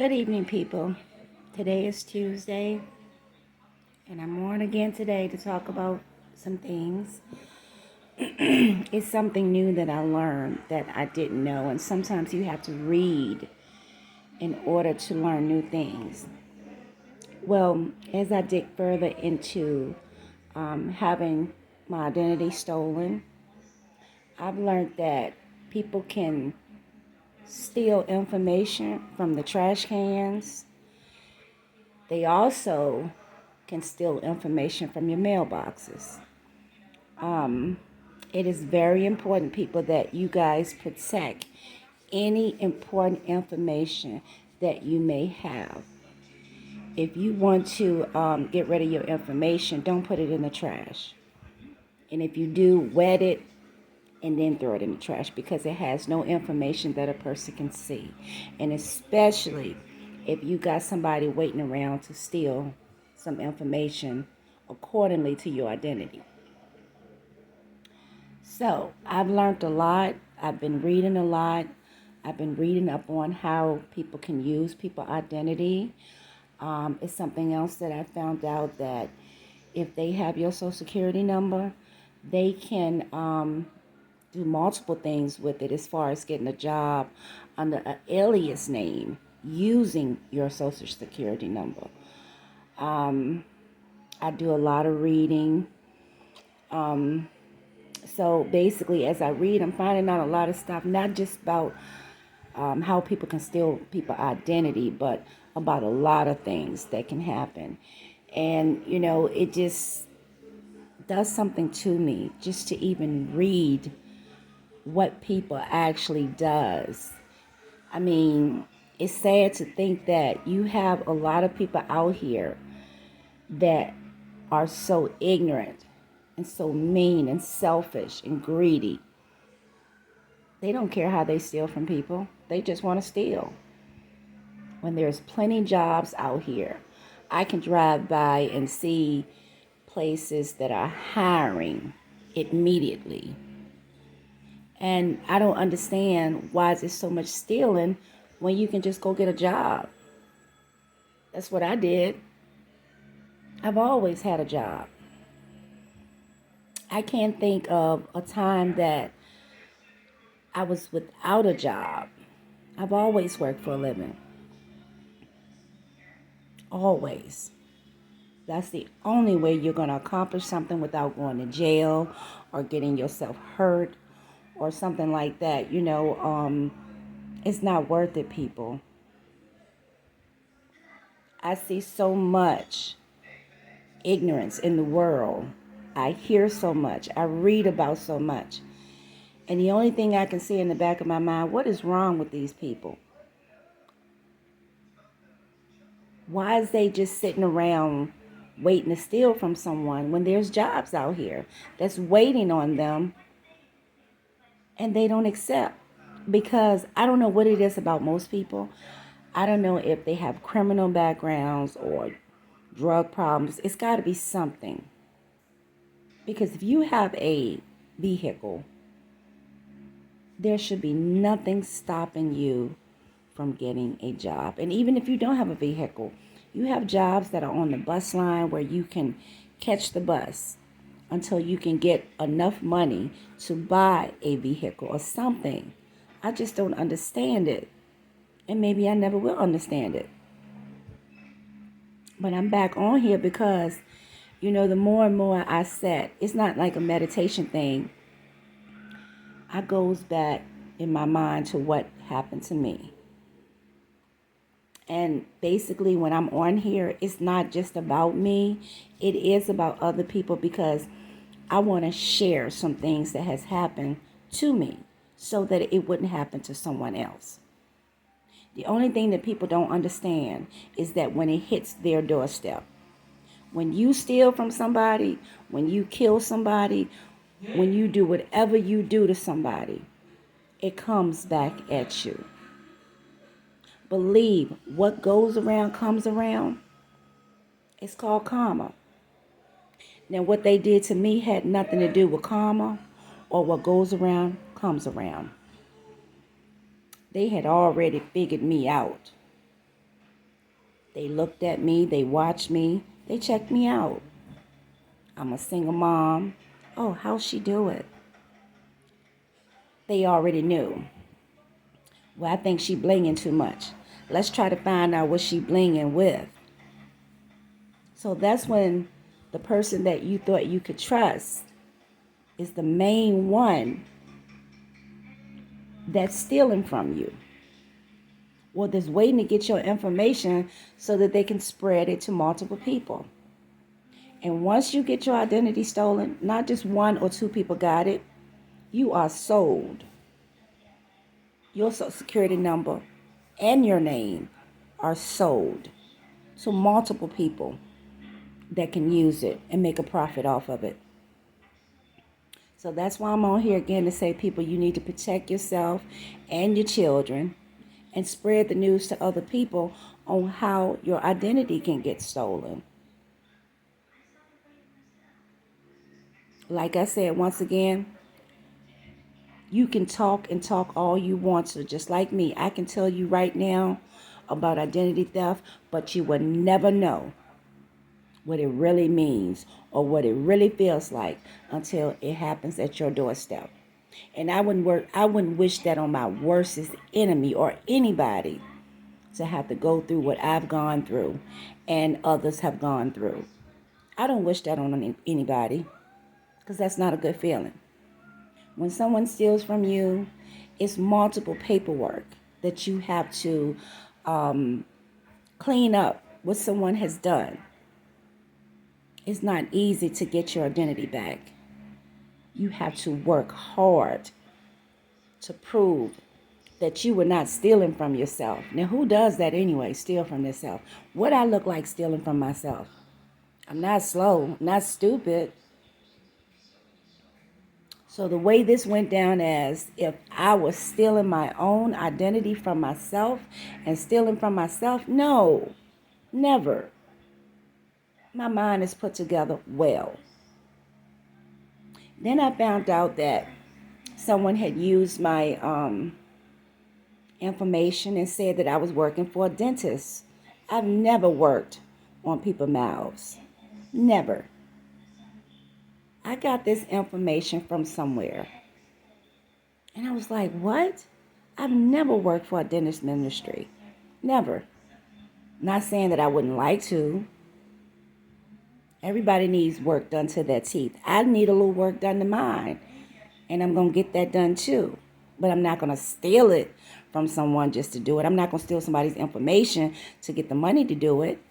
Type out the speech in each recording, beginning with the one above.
Good evening, people. Today is Tuesday, and I'm on again today to talk about some things. It's something new that I learned that I didn't know, and sometimes you have to read in order to learn new things. Well, as I dig further into having my identity stolen, I've learned that people can steal information from the trash cans. They also can steal information from your mailboxes. It is very important, people, that you guys protect any important information that you may have. If you want to get rid of your information, don't put it in the trash. And if you do, wet it and then throw it in the trash because it has no information that a person can see. And especially if you got somebody waiting around to steal some information accordingly to your identity. So I've learned a lot. I've been reading a lot. I've been reading up on how people can use people identity. It's something else that I found out that if they have your social security number, they can do multiple things with it as far as getting a job under an alias name using your social security number. I do a lot of reading. So basically, as I read, I'm finding out a lot of stuff, not just about how people can steal people's identity, but about a lot of things that can happen. And, it just does something to me just to even read what people actually does. I mean, it's sad to think that you have a lot of people out here that are so ignorant and so mean and selfish and greedy. They don't care how they steal from people. They just want to steal. When there's plenty jobs out here, I can drive by and see places that are hiring immediately. And I don't understand why is there so much stealing when you can just go get a job. That's what I did. I've always had a job. I can't think of a time that I was without a job. I've always worked for a living. Always. That's the only way you're going to accomplish something without going to jail or getting yourself hurt or something like that. It's not worth it, people. I see so much ignorance in the world. I hear so much. I read about so much. And the only thing I can see in the back of my mind, what is wrong with these people? Why is they just sitting around waiting to steal from someone when there's jobs out here that's waiting on them and they don't accept? Because I don't know what it is about most people. I don't know if they have criminal backgrounds or drug problems. It's got to be something. Because if you have a vehicle, there should be nothing stopping you from getting a job. And even if you don't have a vehicle, you have jobs that are on the bus line where you can catch the bus until you can get enough money to buy a vehicle or something. I just don't understand it. And maybe I never will understand it. But I'm back on here because, the more and more I sat, it's not like a meditation thing. I goes back in my mind to what happened to me. And basically when I'm on here, it's not just about me. It is about other people because I want to share some things that has happened to me so that it wouldn't happen to someone else. The only thing that people don't understand is that when it hits their doorstep, when you steal from somebody, when you kill somebody, when you do whatever you do to somebody, it comes back at you. Believe what goes around comes around. It's called karma. Now, what they did to me had nothing to do with karma or what goes around comes around. They had already figured me out. They looked at me, they watched me, they checked me out. I'm a single mom. Oh, how's she do it? They already knew. Well, I think she blinging too much. Let's try to find out what she blinging with. So that's when the person that you thought you could trust is the main one that's stealing from you. Well, that's waiting to get your information so that they can spread it to multiple people. And once you get your identity stolen, not just one or two people got it, you are sold. Your social security number and your name are sold to multiple people that can use it and make a profit off of it. So that's why I'm on here again to say, people, you need to protect yourself and your children and spread the news to other people on how your identity can get stolen. Like I said, once again, you can talk and talk all you want to, just like me. I can tell you right now about identity theft, but you will never know what it really means or what it really feels like until it happens at your doorstep. And I wouldn't wish that on my worstest enemy or anybody to have to go through what I've gone through and others have gone through. I don't wish that on anybody because that's not a good feeling. When someone steals from you, it's multiple paperwork that you have to clean up what someone has done. It's not easy to get your identity back. You have to work hard to prove that you were not stealing from yourself. Now, who does that anyway, steal from themselves? What I look like stealing from myself? I'm not slow, not stupid. So the way this went down as if I was stealing my own identity from myself and stealing from myself, no, never. My mind is put together well. Then I found out that someone had used my information and said that I was working for a dentist. I've never worked on people's mouths. Never. I got this information from somewhere. And I was like, what? I've never worked for a dentist ministry. Never. Not saying that I wouldn't like to. Everybody needs work done to their teeth. I need a little work done to mine. And I'm going to get that done too. But I'm not going to steal it from someone just to do it. I'm not going to steal somebody's information to get the money to do it.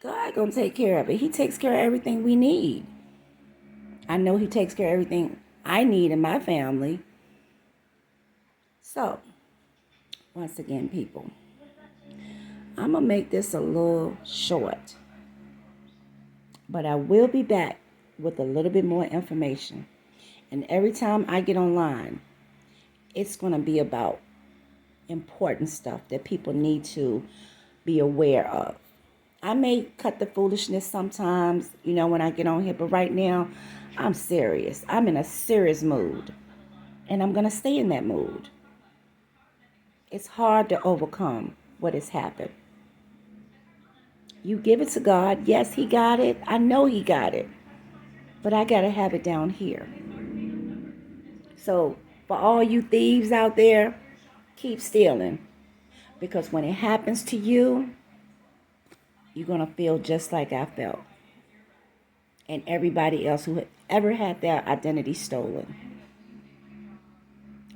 God going to take care of it. He takes care of everything we need. I know he takes care of everything I need in my family. So, once again, people, I'm going to make this a little short. But I will be back with a little bit more information. And every time I get online, it's going to be about important stuff that people need to be aware of. I may cut the foolishness sometimes, when I get on here. But right now, I'm serious. I'm in a serious mood. And I'm going to stay in that mood. It's hard to overcome what has happened. You give it to God. Yes, he got it. I know he got it. But I got to have it down here. So for all you thieves out there, keep stealing. Because when it happens to you, you're going to feel just like I felt. And everybody else who had ever had their identity stolen.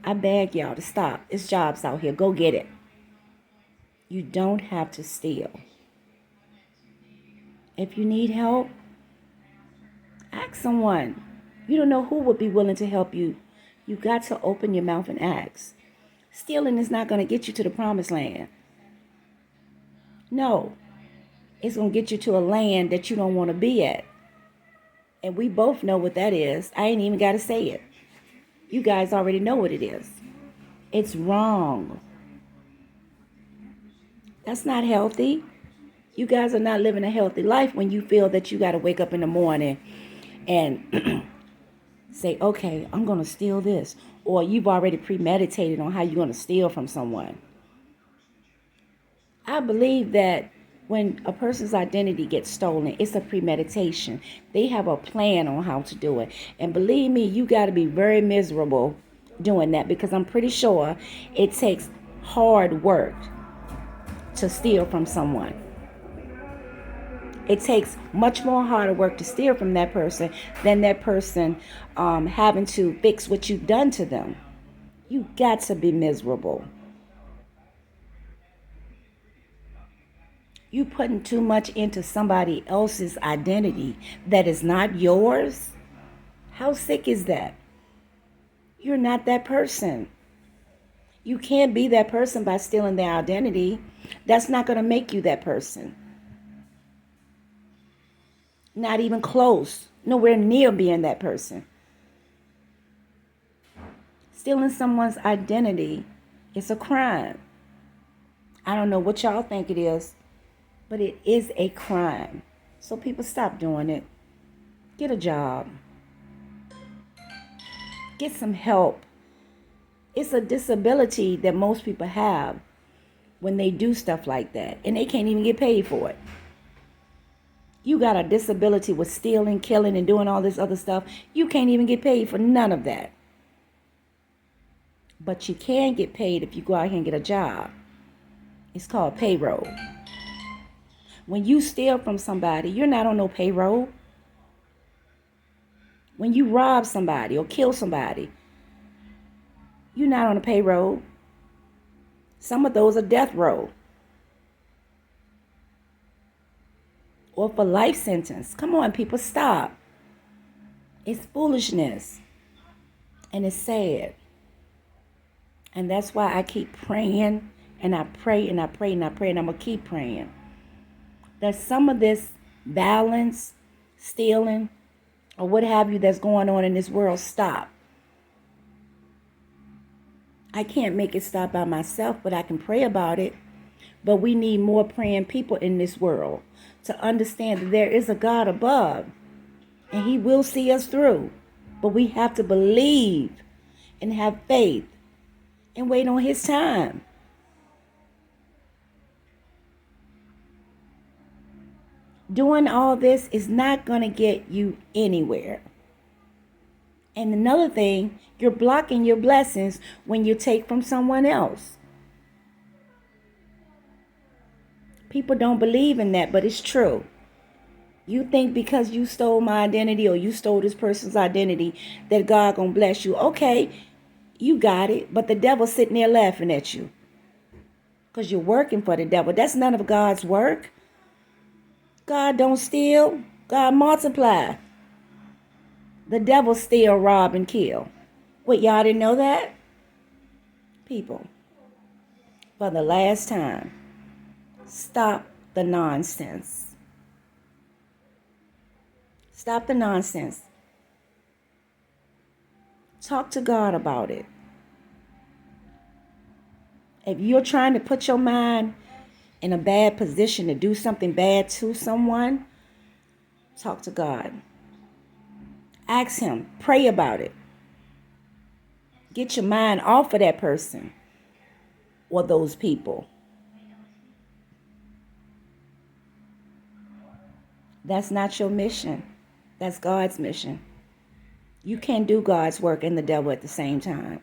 I beg y'all to stop. It's jobs out here. Go get it. You don't have to steal. If you need help, ask someone. You don't know who would be willing to help you. You got to open your mouth and ask. Stealing is not going to get you to the promised land. No. It's going to get you to a land that you don't want to be at. And we both know what that is. I ain't even got to say it. You guys already know what it is. It's wrong. That's not healthy. You guys are not living a healthy life when you feel that you got to wake up in the morning and say, okay, I'm going to steal this. Or you've already premeditated on how you're going to steal from someone. I believe that When a person's identity gets stolen, it's a premeditation. They have a plan on how to do it. And believe me, you got to be very miserable doing that, because I'm pretty sure it takes hard work to steal from someone. It takes much more harder work to steal from that person than that person having to fix what you've done to them. You got to be miserable. You putting too much into somebody else's identity that is not yours. How sick is that? You're not that person. You can't be that person by stealing their identity. That's not going to make you that person. Not even close. Nowhere near being that person. Stealing someone's identity is a crime. I don't know what y'all think it is, but it is a crime. So people, stop doing it. Get a job. Get some help. It's a disability that most people have when they do stuff like that, and they can't even get paid for it. You got a disability with stealing, killing, and doing all this other stuff. You can't even get paid for none of that. But you can get paid if you go out here and get a job. It's called payroll. When you steal from somebody, you're not on no payroll. When you rob somebody or kill somebody, you're not on a payroll. Some of those are death row. Or for life sentence. Come on, people, stop. It's foolishness. And it's sad. And that's why I keep praying, and I pray, and I pray, and I pray, and I'm going to keep praying. That some of this violence, stealing, or what have you that's going on in this world stop. I can't make it stop by myself, but I can pray about it. But we need more praying people in this world to understand that there is a God above, and He will see us through. But we have to believe and have faith and wait on His time. Doing all this is not going to get you anywhere. And another thing, you're blocking your blessings when you take from someone else. People don't believe in that, but it's true. You think because you stole my identity or you stole this person's identity that God gonna bless you. Okay, you got it, but the devil's sitting there laughing at you because you're working for the devil. That's none of God's work. God don't steal. God multiply. The devil steal, rob, and kill. Wait, y'all didn't know that? People, for the last time, stop the nonsense. Stop the nonsense. Talk to God about it. If you're trying to put your mind in a bad position to do something bad to someone, talk to God. Ask Him. Pray about it. Get your mind off of that person or those people. That's not your mission. That's God's mission. You can't do God's work and the devil at the same time.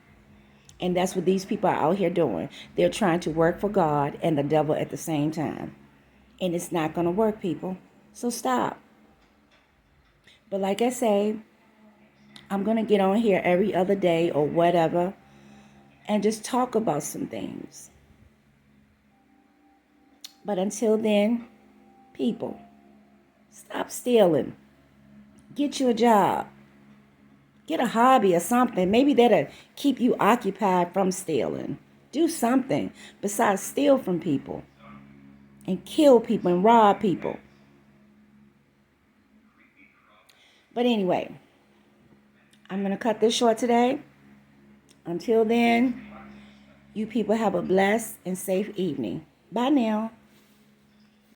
And that's what these people are out here doing. They're trying to work for God and the devil at the same time. And it's not going to work, people. So stop. But like I say, I'm going to get on here every other day or whatever and just talk about some things. But until then, people, stop stealing. Get you a job. Get a hobby or something. Maybe that'll keep you occupied from stealing. Do something besides steal from people and kill people and rob people. But anyway, I'm going to cut this short today. Until then, you people have a blessed and safe evening. Bye now.